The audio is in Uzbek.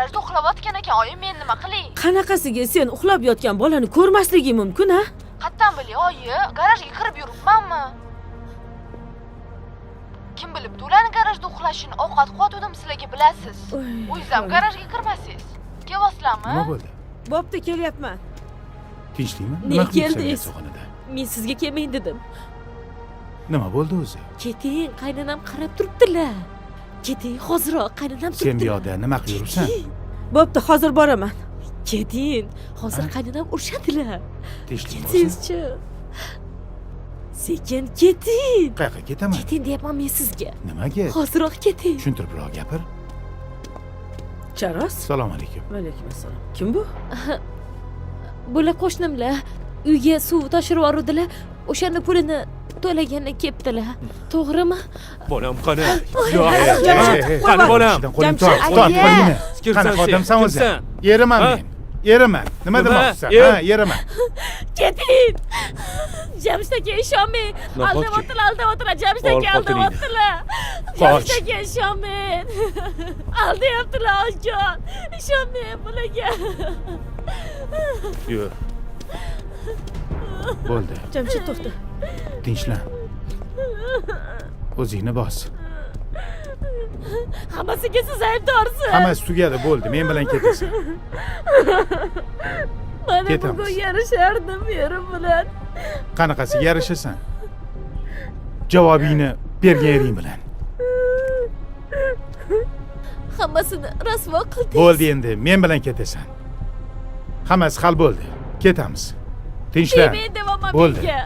garajda uxlayotgan ekan, oyim men nima qilay? Qanaqasiga sen uxlab yotgan bolani ko'rmasligi mumkin-a? Qattan bilay, oyi, garajga kirib yuribmanmi? Kim bilibdi ularni garajda uxlashini, ovqat qotuvdim sizlarga bilasiz. O'zingiz ham garajga kirmasangiz. Kelyapsizlarmi? Nima bo'ldi? Bo'pti, kelyapman. Tinchlikmi? Ne Nima qilib keldingiz? so'xonada? Men sizga kelmang dedim. Nima bo'ldi o'zi? Keting, qaynanam qarab turibdilar. Keting, hozirroq qaynanam turibdi. Sen bu yoqda nima qilib yuribsan? Bo'pti, hozir boraman. Keting, hozir qaynanam urishadilar. Tinchlik bo'lsin. Ketingchi. Sekin keting. Qayerga ketaman? Keting deyapman men sizga. Nimaga? Hozirroq keting. Tushuntiribroq gapir. Charos. Assalomu alaykum. Va alaykum assalom. Kim bu? Bular qo'shnimlar. Uyga suv toshirib yubordilar. O'shani pulini to'lagandan kelibdilar. To'g'rimi? Bolam qani? Qani bolam? Qo'ling tort, qo'lingni. Kimsan Qanaqa sen? odamsan o'zi? Kimsan? Yeriman Ha? men. Yeriman. Nima demoqchisan? Er? Ha, yeriman. Keting. Jamshid aka ishonmang. Nahotki? Aldayaptilar. Jamshid aka Ol xotiningni. aldayaptilar. Qoch. Jamshid aka ishonmang. Aldayaptilar oshjon. Ishonmang bularga. Yur. Bo'ldi. Jamshid to'xta. Tinchlan. O'zingni bos. Hammasiga siz aybdorsiz. Hammasi tugadi, bo'ldi. Men bilan ketasan. Mana Ketamiz. bugun yarishardim erim bilan. Qanaqasiga yarishasan? Javobingni bergan ering bilan. Hammasini rasvo qildingiz. Bo'ldi endi, men bilan ketasan. Hammasi hal bo'ldi. Ketamiz. Tinchlan. Men devoman Bo'ldi. menga.